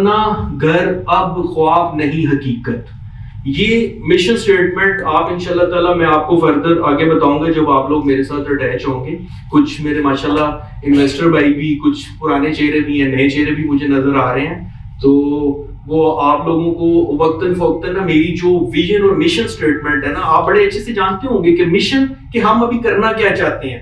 اپنا گھر اب خواب نہیں حقیقت. یہ مشن سٹیٹمنٹ آپ انشاءاللہ تعالیٰ میں آپ کو فردر آگے بتاؤں گا جب آپ لوگ میرے ساتھ اٹیچ ہوں گے. کچھ میرے ماشاءاللہ انویسٹر بھائی بھی, کچھ پرانے چہرے بھی ہیں, نئے چہرے بھی مجھے نظر آ رہے ہیں. تو وہ آپ لوگوں کو وقتاً فوقتاً نا میری جو ویژن اور مشن سٹیٹمنٹ ہے نا, آپ بڑے اچھے سے جانتے ہوں گے کہ مشن کہ ہم ابھی کرنا کیا چاہتے ہیں,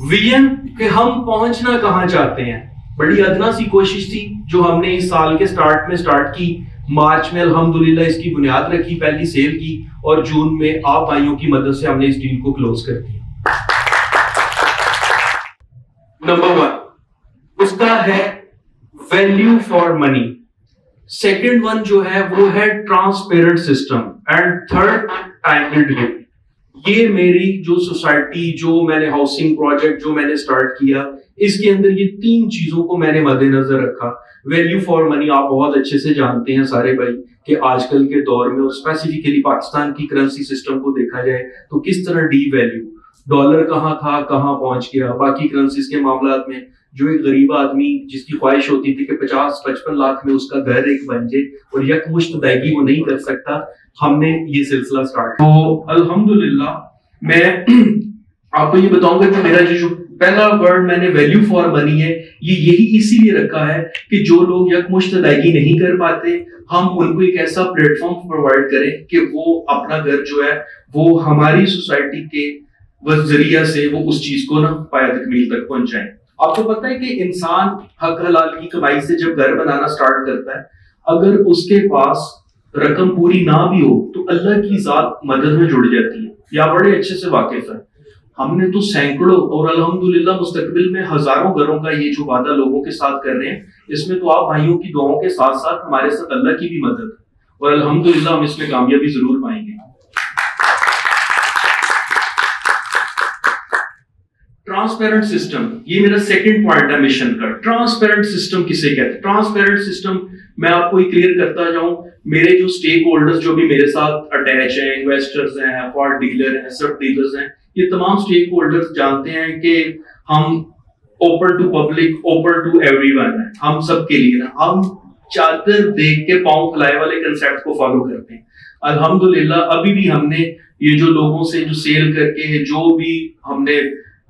ویژن کہ ہم پہنچنا کہاں چاہتے ہیں. بڑی ادنا سی کوشش تھی جو ہم نے اس سال کے سٹارٹ کی. مارچ میں الحمدللہ اس کی بنیاد رکھی, پہلی سیل کی, اور جون میں آپ بھائیوں کی مدد سے ہم نے اس ڈیل کو کلوز کر دیا. نمبر 1 اس کا ہے value for money. Second one جو ہے وہ ہے transparent system, and third timely delivery. یہ میری جو سوسائٹی, جو میں نے ہاؤسنگ پروجیکٹ جو میں نے سٹارٹ کیا, اس کے اندر یہ 3 چیزوں کو میں نے مد نظر رکھا. ویلیو فار منی آپ بہت اچھے سے جانتے ہیں سارے بھائی کہ آج کل کے دور میں اور اسپیسیفکلی پاکستان کی کرنسی سسٹم کو دیکھا جائے تو کس طرح ڈی ویلیو, ڈالر کہاں تھا کہاں پہنچ گیا. باقی کرنسیز کے معاملات میں جو ایک غریب آدمی جس کی خواہش ہوتی تھی کہ 50-55 لاکھ میں اس کا گھر ایک بن جائے اور یکمشت ادائیگی وہ نہیں کر سکتا, ہم نے یہ سلسلہ سٹارٹ کیا. تو الحمدللہ میں آپ کو یہ بتاؤں گا کہ میرا جو پہلا ورڈ میں نے ویلیو فار منی ہے, یہ یہی اسی لیے رکھا ہے کہ جو لوگ یکمشت ادائیگی نہیں کر پاتے, ہم ان کو ایک ایسا پلیٹ فارم پرووائڈ کریں کہ وہ اپنا گھر جو ہے وہ ہماری سوسائٹی کے ذریعہ سے وہ اس چیز کو نا پایہ تکمیل تک پہنچائیں. آپ کو پتہ ہے کہ انسان حق حلال کی کمائی سے جب گھر بنانا سٹارٹ کرتا ہے, اگر اس کے پاس رقم پوری نہ بھی ہو تو اللہ کی ذات مدد میں جڑ جاتی ہے. یا بڑے اچھے سے واقف ہے, ہم نے تو سینکڑوں اور الحمدللہ مستقبل میں ہزاروں گھروں کا یہ جو وعدہ لوگوں کے ساتھ کر رہے ہیں, اس میں تو آپ بھائیوں کی دعاؤں کے ساتھ ساتھ ہمارے ساتھ اللہ کی بھی مدد ہے, اور الحمدللہ ہم اس میں کامیابی ضرور پائیں گے. ٹرانسپیرنٹ سسٹم, یہ میرا سیکنڈ پوائنٹ ہے مشن کا. ٹرانسپیرنٹ سسٹم کسے کہتے ہیں؟ ٹرانسپیرنٹ سسٹم میں آپ کو کلیئر کرتا جاؤں. میرے جو سٹیک ہولڈرز جو بھی میرے ساتھ اٹیچ ہیں, انویسٹرز ہیں, فار ڈیلر ہیں, سب ڈیلرز ہیں, یہ تمام سٹیک ہولڈرز جانتے ہیں کہ ہم open to public, open to everyone ہیں, ہم سب کے لیے نا. ہم چادر دیکھ کے پاؤں پھلائے والے کنسیپٹ کو فالو کرتے ہیں. الحمدللہ ابھی بھی ہم نے یہ جو لوگوں سے جو سیل کر کے جو بھی ہم نے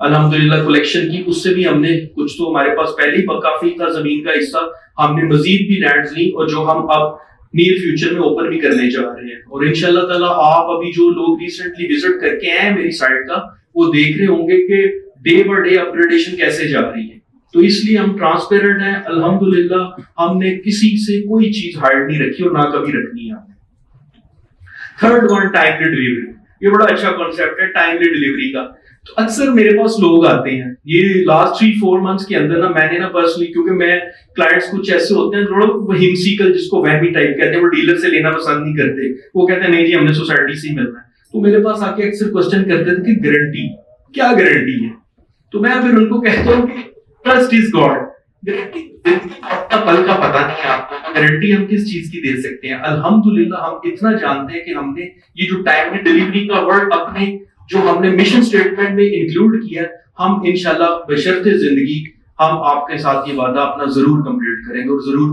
الحمدللہ کلیکشن کی, اس سے بھی ہم نے کچھ تو ہمارے پاس پہلے ہی کافی تھا زمین کا حصہ, ہم نے مزید بھی لینڈز لی اور جو ہم اب نیئر فیوچر میں اوپن بھی کرنے جا رہے ہیں. اور انشاءاللہ تعالیٰ آپ ابھی جو لوگ ریسنٹلی وزٹ کر کے آئے ہیں میری سائٹ کا, وہ دیکھ رہے ہوں گے کہ ڈے بائی ڈے اپگریڈیشن کیسے جا رہی ہے. تو اس لیے ہم ٹرانسپیرنٹ ہیں الحمدللہ, ہم نے کسی سے کوئی چیز ہائڈ نہیں رکھی اور نہ کبھی رکھنی ہے. Third one timely delivery. یہ بڑا اچھا کانسیپٹ ہے ٹائملی ڈلیوری کا. تو اکثر میرے پاس لوگ آتے ہیں, یہ لاسٹ 3-4 منتھس کے اندر نا میں نے نا پرسنلی, کیونکہ میں کلائنٹس کچھ ایسے ہوتے ہیں تھوڑا وہمسیکل, جس کو وہمی ٹائپ کہتے ہیں, وہ ڈیلر سے لینا پسند نہیں کرتے, وہ کہتے ہیں نہیں جی ہم نے سوسائٹی سے ہی ملنا ہے. تو میرے پاس آ کے اکثر کوسچن کرتے تھے کہ گارنٹی کیا گارنٹی ہے. تو میں پھر ان کو کہتا ہوں کہ ٹرسٹ از گاڈ. پل کا پتہ نہیں ہے آپ کو, گارنٹی ہم کس چیز کی دے سکتے ہیں. الحمدللہ ہم اتنا جانتے ہیں کہ ہم نے یہ جو ٹائملی ڈلیوری کا ورڈ اپنے جو ہم نے مشن سٹیٹمنٹ میں انکلوڈ کیا, ہم انشاءاللہ بشرط زندگی ہم آپ کے ساتھ یہ وعدہ اپنا ضرور کمپلیٹ کریں گے اور ضرور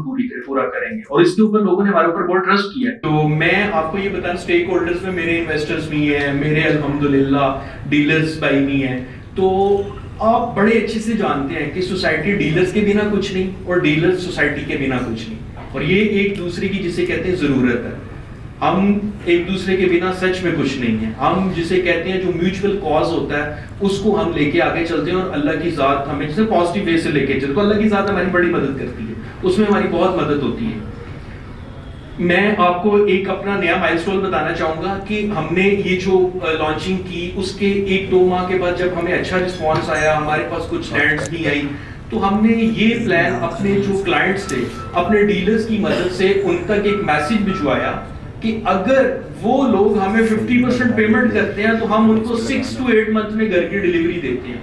پورا کریں گے. اور اس کے اوپر لوگوں نے ہمارے اوپر بہت ٹرسٹ کیا ہے. تو میں آپ کو یہ بتاؤں سٹیک ہولڈرز میں میرے انویسٹرز بھی ہیں, میرے الحمدللہ ڈیلرز بھائی بھی ہیں. تو آپ بڑے اچھے سے جانتے ہیں کہ سوسائٹی ڈیلرز کے بنا کچھ نہیں اور ڈیلرز سوسائٹی کے بنا کچھ نہیں, اور یہ ایک دوسرے کی جسے کہتے ہیں ضرورت ہے. ہم ایک دوسرے کے بنا سچ میں کچھ نہیں ہیں. ہم جسے کہتے ہیں جو میوچول کاز ہوتا ہے اس کو ہم لے کے آگے چلتے ہیں, اور اللہ کی ذات ہمیں جسے پازیٹیو وے سے لے کے چلتے, تو اللہ کی ذات ہماری بڑی مدد کرتی ہے, اس میں ہماری بہت مدد ہوتی ہے. میں آپ کو ایک اپنا نیا مائلسٹون بتانا چاہوں گا کہ ہم نے یہ جو لانچنگ کی اس کے 1-2 ماہ کے بعد جب ہمیں اچھا رسپانس آیا, ہمارے پاس کچھ لینڈز بھی آئی, تو ہم نے یہ پلان اپنے جو کلائنٹس تھے, اپنے ڈیلرز کی مدد سے ان تک ایک میسج بھجوایا کہ اگر وہ لوگ ہمیں 50% پیمنٹ کرتے ہیں تو ہم ان کو 6 to 8 منتھ میں گھر کی ڈلیوری دیتے ہیں.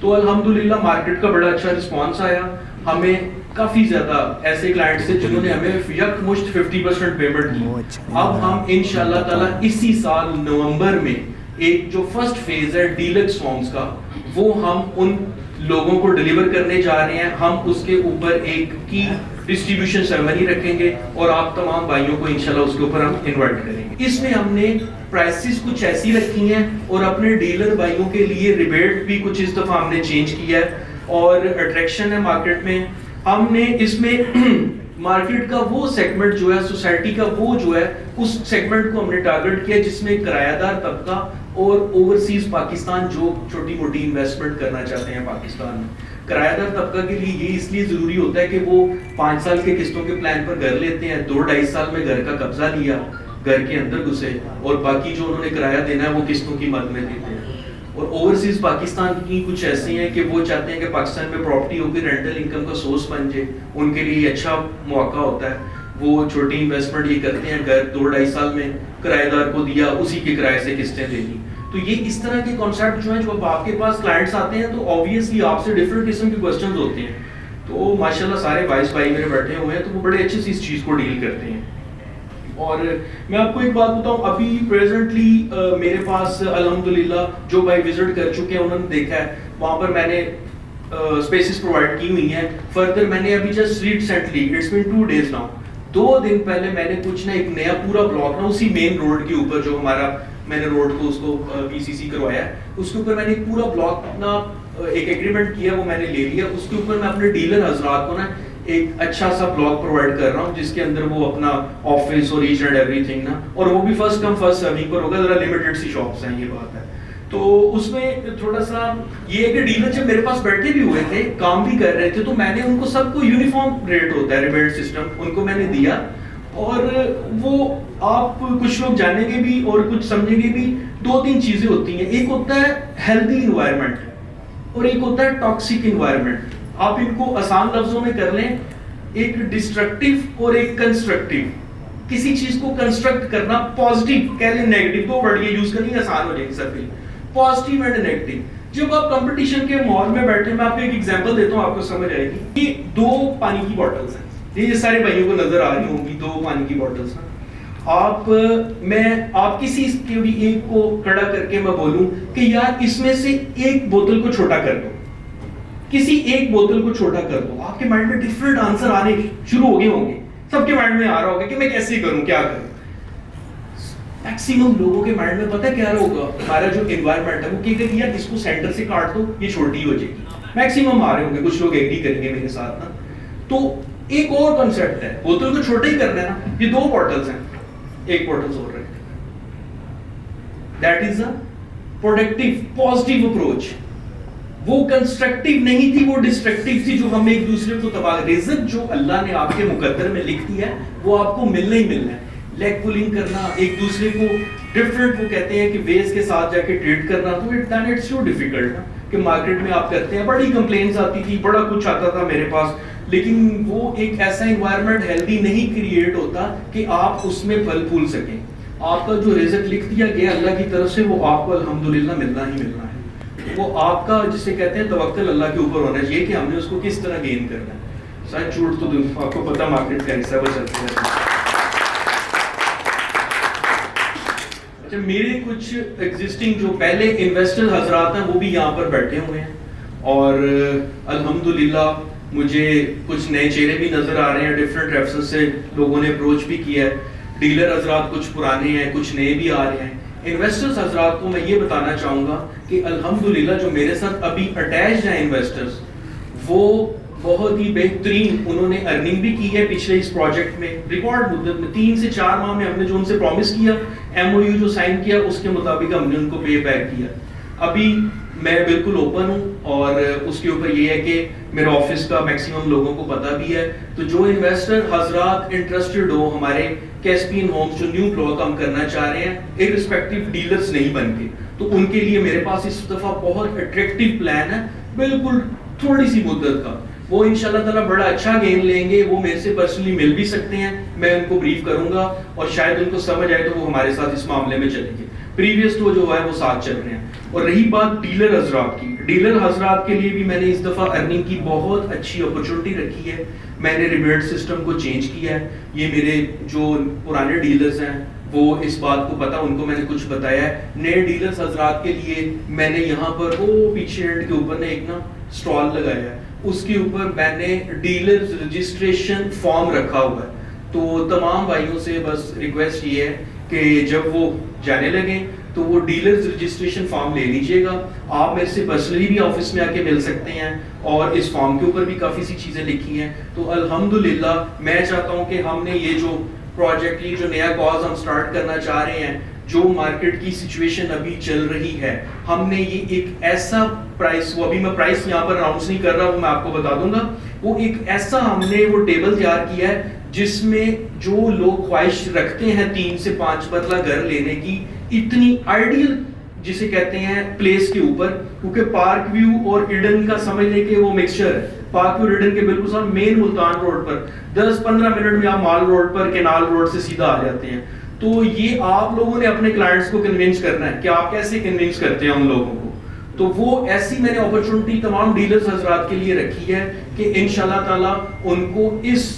تو الحمدللہ مارکیٹ کا بڑا اچھا رسپانس آیا. ہمیں کافی زیادہ ایسے کلائنٹس تھے جنہوں نے ہمیں یکمشت 50% پیمنٹ دی. اب ہم انشاءاللہ تعالیٰ اسی سال نومبر میں ایک جو فرسٹ فیز ہے ڈیلکس فارمز کا, وہ ہم ان لوگوں کو ڈلیور کرنے جا رہے ہیں. ہم اس کے اوپر ایک کی ڈسٹریبیوشن سیرمنی رکھیں گے اور آپ تمام بھائیوں کو انشاءاللہ اس کے اوپر ہم انوائٹ کریں گے. اس میں ہم نے پرائسز کچھ ایسی رکھی ہیں اور اپنے ڈیلر بھائیوں کے لیے ریبیٹ بھی کچھ اس دفعہ ہم نے چینج کیا ہے, اور اٹریکشن ہے مارکیٹ میں. ہم نے اس میں مارکیٹ کا وہ سیگمنٹ جو ہے, سوسائٹی کا وہ جو ہے, اس سیگمنٹ کو ہم نے ٹارگٹ کیا جس میں کرایہ دار طبقہ اور اوورسیز پاکستان جو چھوٹی موٹی انویسٹمنٹ کرنا چاہتے ہیں پاکستان میں. کرایہ دار طبقہ کے لیے یہ اس لیے ضروری ہوتا ہے کہ وہ 5 سال کے قسطوں کے پلان پر گھر لیتے ہیں, 2-2.5 سال میں گھر کا قبضہ لیا, گھر کے اندر گھسے, اور باقی جو انہوں نے کرایہ دینا ہے وہ قسطوں کی مد میں دیتے ہیں. اور اوورسیز پاکستان کی کچھ ایسی ہیں کہ وہ چاہتے ہیں کہ پاکستان میں پراپرٹی ہو کے رینٹل انکم کا سورس بن جائے, ان کے لیے اچھا موقع ہوتا ہے. وہ چھوٹی انویسٹمنٹ یہ کرتے ہیں, گھر 2-2.5 سال میں کرایہ دار کو دیا, اسی کے کرائے سے قسطیں دے دی. تو یہ اس طرح کے کانسیپٹ جو ہیں, جو اب آپ کے پاس کلائنٹس آتے ہیں تو آبویسلی آپ سے ڈفرینٹ قسم کے کوسچنز ہوتے ہیں. تو ماشاءاللہ سارے وائس بھائی میرے بیٹھے ہوئے ہیں, تو وہ بڑے اچھے سے اس چیز کو ڈیل کرتے ہیں. اور میں آپ کو ایک بات بتاؤں, ابھی پریزنٹلی میرے پاس الحمدللہ جو بھائی وزٹ کر چکے ہیں انہوں نے دیکھا ہے, وہاں پر میں نے اسپیسز پرووائڈ کی ہوئی ہیں. فردر میں نے ابھی just recently, it's been 2 days now, 2 دن پہلے میں نے کچھ نا ایک نیا پورا بلاک نا اسی مین روڈ کے اوپر, جو ہمارا میں نے روڈ کو اس کو پی سی سی کروایا ہے, اس کے اوپر میں نے ایک پورا بلاک نا ایک ایگریمنٹ کیا, وہ میں نے لے لیا. اس کے اوپر میں اپنے ڈیلر حضرات کو نا ایک اچھا سا بلاک پرووائڈ کر رہا ہوں, جس کے اندر وہ اپنا آفس اور ایچ اینڈ ایوری تھنگ نا, اور وہ بھی فرسٹ کم فرسٹ سرونگ پر ہوگا, ذرا لمیٹڈ سی شاپس ہیں, یہ بات ہے. تو اس میں تھوڑا سا یہ ہے کہ ڈیلر جب میرے پاس بیٹھے بھی ہوئے تھے, کام بھی کر رہے تھے, تو میں نے ان کو سب کو یونیفارم ریٹ ہوتا ہے, ریبیٹ سسٹم ان کو میں نے دیا. اور وہ آپ کچھ لوگ جانیں گے بھی اور کچھ سمجھیں گے بھی. 2-3 چیزیں ہوتی ہیں, ایک ہوتا ہے ہیلدی انوائرمنٹ اور ایک ہوتا ہے ٹاکسک انوائرمنٹ. آپ ان کو آسان لفظوں میں کر لیں, ایک ڈسٹرکٹیو اور ایک کنسٹرکٹیو. کسی چیز کو کنسٹرکٹ کرنا, پازیٹیو کہہ لیں نیگیٹو, 2 ورڈ یہ یوز کرنی آسان ہو جائے گی سر. Positive and negative. جب آپ کمپٹیشن کے ماحول میں بیٹھے, میں آپ کو ایک ایگزامپل دیتا ہوں, آپ کو سمجھ آئے گی. یہ 2 پانی کی بوٹلز ہیں, یہ سارے بھائیوں کو نظر آ رہی ہوں گی, 2 پانی کی بوٹلز ہیں. آپ کسی کے بھی ایک کو کھڑا کر کے میں بولوں کہ یار اس میں سے ایک بوتل کو چھوٹا کر دو, کسی ایک بوتل کو چھوٹا کر دو, آپ کے مائنڈ میں ڈفرنٹ آنسر آنے شروع ہو گئے ہوں گے. سب کے مائنڈ میں آ رہا ہوگا کہ میں کیسے کروں, کیا کروں. میکسیمم لوگوں کے مائنڈ میں پتہ کیا رہا ہوگا, ہمارا جو انوائرمنٹ ہے وہ کہے گا یار اس کو سینٹر سے کاٹ دو, یہ چھوٹی ہو جائے گی. میکسیمم آ رہے ہوں گے, کچھ لوگ ایگری کریں گے میرے ساتھ نا. تو ایک اور کنسیپٹ ہے, بوتل کو چھوٹا ہی کرنا ہے نا. یہ 2 بوٹلز ہیں, ایک بوٹل اور رکھ, that is a productive positive approach. وہ کنسٹرکٹیو نہیں تھی, وہ ڈسٹرکٹیو تھی, جو ہم ایک دوسرے کو تباہ. رزق جو اللہ نے آپ کے مقدر میں لکھ دیا ہے وہ آپ کو ملنا ہی ملنا ہے. لیگ پولنگ کرنا, ایک دوسرے کو ڈفرنٹ وہ کہتے ہیں کہ ویز کے ساتھ جا کے ٹریٹ کرنا, تو اٹس سو ڈیفیکلٹ کہ مارکیٹ میں آپ کرتے ہیں. بڑی کمپلینس آتی تھی, بڑا کچھ آتا تھا میرے پاس, لیکن وہ ایک ایسا انوائرمنٹ ہیلدی نہیں کریٹ ہوتا کہ آپ اس میں پھل پھول سکیں. آپ کا جو رزق لکھ دیا گیا اللہ کی طرف سے, وہ آپ کو الحمدللہ ملنا ہی ملنا ہے. وہ آپ کا جسے کہتے ہیں توکل اللہ کے اوپر ہونا چاہیے کہ ہم نے اس کو کس طرح گین کرنا ہے. سچ جھوٹ تو آپ کو پتہ مارکیٹ کا حصہ بچاتے ہیں. اچھا, میرے کچھ ایگزسٹنگ جو پہلے انویسٹر حضرات ہیں وہ بھی یہاں پر بیٹھے ہوئے ہیں, اور الحمدللہ مجھے کچھ نئے چہرے بھی نظر آ رہے ہیں. ڈفرینٹ ریفرنس سے لوگوں نے اپروچ بھی کیا ہے. ڈیلر حضرات کچھ پرانے ہیں, کچھ نئے بھی آ رہے ہیں. انویسٹرز حضرات کو میں یہ بتانا چاہوں گا کہ الحمدللہ جو میرے ساتھ ابھی اٹیچڈ ہیں انویسٹرز, وہ بہت ہی بہترین انہوں نے ارننگ بھی کی ہے پچھلے اس پروجیکٹ میں. ریکارڈ مدت میں 3 سے 4 ماہ میں ہم نے جو ان سے پرومس کیا, ایم او یو جو سائن کیا, اس کے مطابق ہم نے ان کو پے بیک کیا. ابھی میں بالکل اوپن ہوں, اور اس کے اوپر یہ ہے کہ میرے آفس کا میکسیمم لوگوں کو پتہ بھی ہے. تو جو انویسٹر حضرات انٹرسٹڈ ہو ہمارے کیسپین ہومز جو نیو بلاک ہم کرنا چاہ رہے ہیں, ارسپیکٹیو ڈیلرز نہیں بن کے, تو ان کے لیے میرے پاس اس دفعہ بہت اٹریکٹیو پلان ہے, بالکل تھوڑی سی مدت کا. وہ انشاءاللہ تعالیٰ بڑا اچھا گین لیں گے. وہ میرے سے پرسنلی مل بھی سکتے ہیں, میں ان کو بریف کروں گا, اور شاید ان کو سمجھ آئے تو وہ ہمارے ساتھ اس معاملے میں چلیں گے. پریویس تو جو ہے وہ ساتھ چل رہے ہیں. اور رہی بات ڈیلر حضرات کی, ڈیلر حضرات کے لیے بھی میں نے اس دفعہ ارننگ کی بہت اچھی اپرچونٹی رکھی ہے. میں نے ریبیٹ سسٹم کو چینج کیا ہے. یہ میرے جو پرانے ڈیلرز ہیں وہ اس بات کو پتا, ان کو میں نے کچھ بتایا ہے. نئے ڈیلرز حضرات کے لیے میں نے یہاں پر وہ پیچھے اینڈ کے اوپر نے ایک نا اسٹال لگایا ہے. اس کے اوپر میں نے ڈیلرز رجسٹریشن فارم رکھا ہوا ہے. تو تمام بھائیوں سے بس ریکویسٹ یہ ہے کہ جب وہ جانے لگیں تو وہ ڈیلرز رجسٹریشن فارم لے لیجئے گا. آپ میرے سے پرسنلی بھی آفس میں آ کے مل سکتے ہیں, اور اس فارم کے اوپر بھی کافی سی چیزیں لکھی ہیں. تو الحمدللہ میں چاہتا ہوں کہ ہم نے یہ جو پروجیکٹ, یہ جو نیا کاز ہم سٹارٹ کرنا چاہ رہے ہیں, جو مارکیٹ کی سچویشن ابھی چل رہی ہے, ہم نے یہ ایک ایسا پرائس, وہ ابھی میں پرائس یہاں پر اناؤنس نہیں کر رہا, وہ میں آپ کو بتا دوں گا, وہ ایک ایسا ہم نے وہ ٹیبل تیار کیا ہے جس میں جو لوگ خواہش رکھتے ہیں 3 سے 5 مرلہ گھر لینے کی, اتنی آئیڈیل جسے کہتے ہیں پلیس کے اوپر, کیونکہ پارک ویو اور ایڈن کا سمجھ لیں کہ وہ مکسچر ہے. پارک ویو ایڈن کے بالکل ساتھ مین ملتان روڈ پر 10-15 منٹ میں آپ مال روڈ پر کینال روڈ سے سیدھا آ جاتے ہیں. تو یہ آپ لوگوں نے اپنے کلائنٹس کو کنونس کرنا ہے کہ آپ کیسے کنونس کرتے ہیں ان لوگوں کو. تو وہ ایسی میں نے اپرچونٹی تمام ڈیلرز حضرات کے لیے رکھی ہے کہ انشاءاللہ تعالی ان کو اس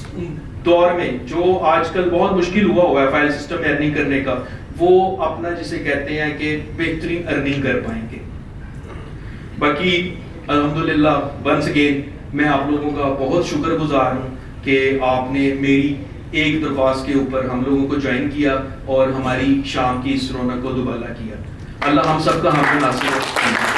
دور میں جو آج کل بہت مشکل ہوا ہے فائل سسٹم میں ارننگ کرنے کا, وہ اپنا جسے کہتے ہیں کہ بہترین ارننگ کر پائیں گے. باقی الحمدللہ ونس اگین میں آپ لوگوں کا بہت شکر گزار ہوں کہ آپ نے میری ایک درخواست کے اوپر ہم لوگوں کو جوائن کیا اور ہماری شام کی اس رونق کو دوبالا کیا. اللہ ہم سب کا حامی ناصر ہو.